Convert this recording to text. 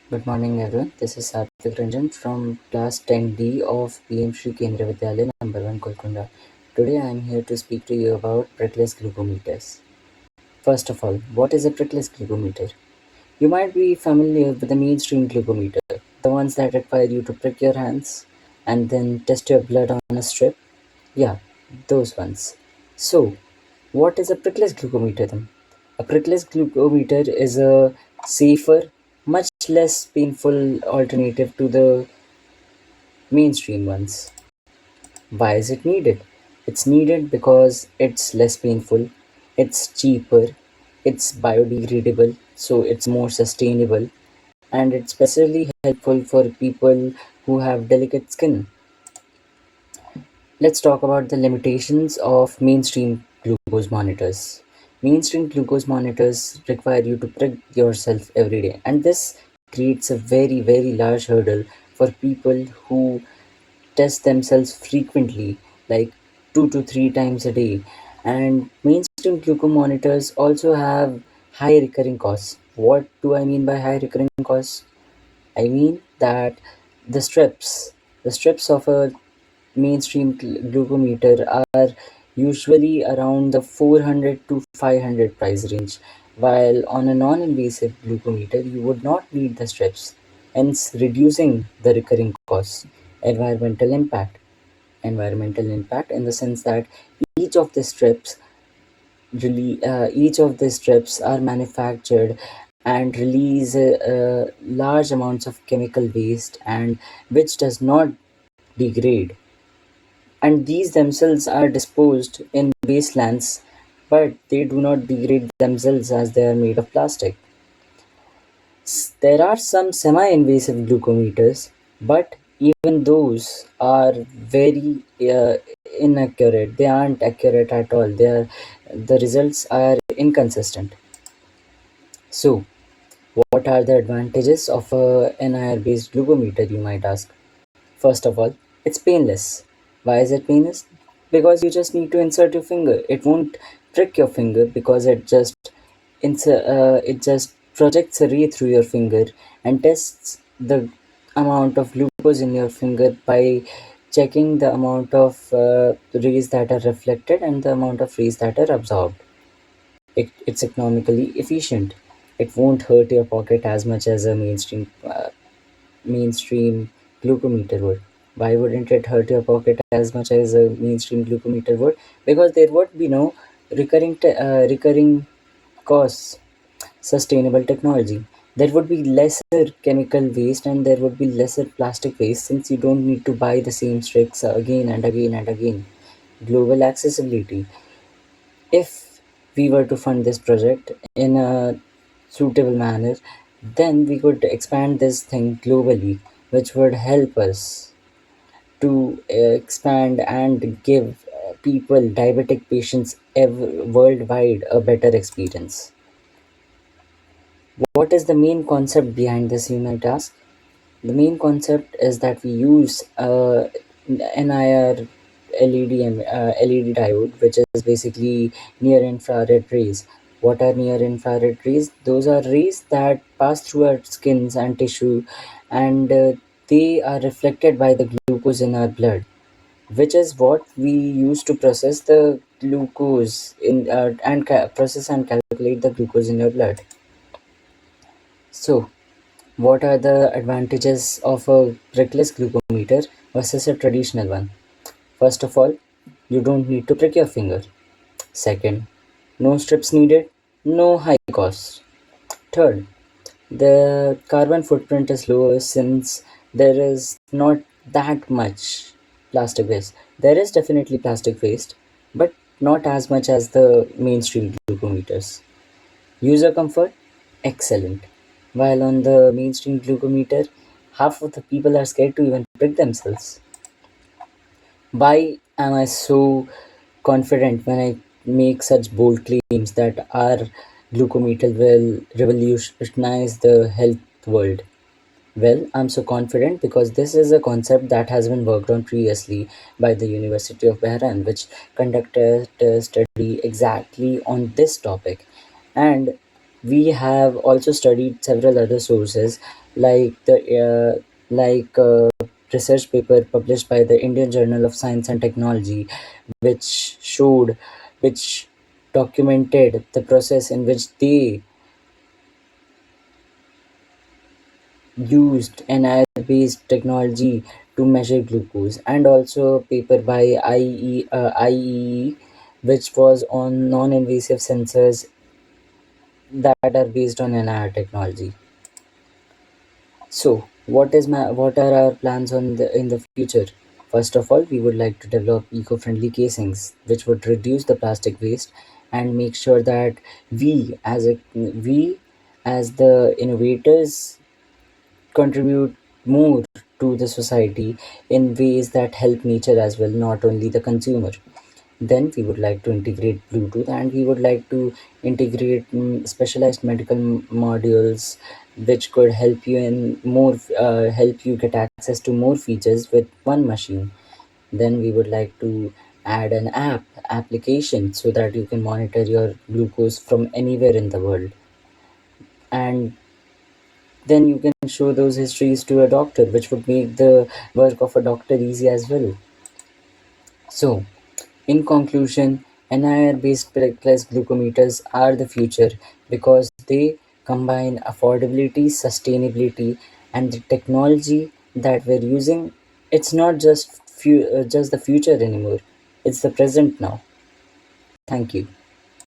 Good morning, everyone. This is Satvik Ranjan from class 10D of PM Shri Kendra Vidyalaya number 1 Kolkunda. Today I am here to speak to you about prickless glucometers. First of all, what is a prickless glucometer? You might be familiar with the mainstream glucometer, the ones that require you to prick your hands and then test your blood on a strip. Yeah, those ones. So, what is a prickless glucometer then? A prickless glucometer is a safer, much less painful alternative to the mainstream ones. Why is it needed? It's needed because it's less painful, it's cheaper, it's biodegradable, so it's more sustainable, and it's especially helpful for people who have delicate skin. Let's talk about the limitations of mainstream glucose monitors. Mainstream glucose monitors require you to prick yourself every day, and this creates a very large hurdle for people who test themselves frequently, like 2 to 3 times a day. And mainstream glucose monitors also have high recurring costs. What do I mean by high recurring costs? I mean that the strips, the strips of a mainstream glucometer are usually around the 400 to 500 price range, while on a non-invasive glucometer you would not need the strips, hence reducing the recurring costs. Environmental impact. Environmental impact in the sense that each of the strips each of the strips are manufactured and release large amounts of chemical waste and which does not degrade, and these themselves are disposed in wastelands, but they do not degrade themselves as they are made of plastic. There are some semi-invasive glucometers, but even those are very inaccurate. They aren't accurate at all. The results are inconsistent. So, what are the advantages of a NIR-based glucometer, you might ask? First of all, it's painless. Why is it painless? Because you just need to insert your finger. It won't prick your finger because it just projects a ray through your finger and tests the amount of glucose in your finger by checking the amount of rays that are reflected and the amount of rays that are absorbed. It's economically efficient. It won't hurt your pocket as much as a mainstream glucometer would. Why wouldn't it hurt your pocket as much as a mainstream glucometer would? Because there would be no recurring costs. Sustainable technology. There would be lesser chemical waste and there would be lesser plastic waste since you don't need to buy the same strips again and again and again. Global accessibility. If we were to fund this project in a suitable manner, then we could expand this thing globally, which would help us to expand and give people, diabetic patients worldwide, a better experience. What is the main concept behind this, you might ask? The main concept is that we use NIR LED diode, which is basically near infrared rays. What are near infrared rays? Those are rays that pass through our skins and tissue, and they are reflected by the glucose in our blood, which is what we use to process the glucose in process and calculate the glucose in your blood. So, what are the advantages of a prickless glucometer versus a traditional one? First of all, you don't need to prick your finger. Second, no strips needed, no high costs. Third, the carbon footprint is lower since there is not that much plastic waste. There is definitely plastic waste, but not as much as the mainstream glucometers. User comfort, excellent. While on the mainstream glucometer, half of the people are scared to even prick themselves. Why am I so confident when I make such bold claims that our glucometer will revolutionize the health world? Well, I'm so confident because this is a concept that has been worked on previously by the University of Bahrain, which conducted a study exactly on this topic. And We have also studied several other sources like the research paper published by the Indian Journal of Science and Technology, which showed, which documented the process in which they used NIR-based technology to measure glucose, and also a paper by IEEE, which was on non-invasive sensors that are based on NIR technology. So, what are our plans in the future? First of all, we would like to develop eco-friendly casings, which would reduce the plastic waste and make sure that we as the innovators contribute more to the society in ways that help nature as well, not only the consumer. Then we would like to integrate Bluetooth, and we would like to integrate specialized medical modules which could help you in more help you get access to more features with one machine. Then we would like to add an application so that you can monitor your glucose from anywhere in the world, and then you can show those histories to a doctor, which would make the work of a doctor easy as well. So, in conclusion, NIR-based plus glucometers are the future because they combine affordability, sustainability, and the technology that we're using. It's not just the future anymore; it's the present now. Thank you.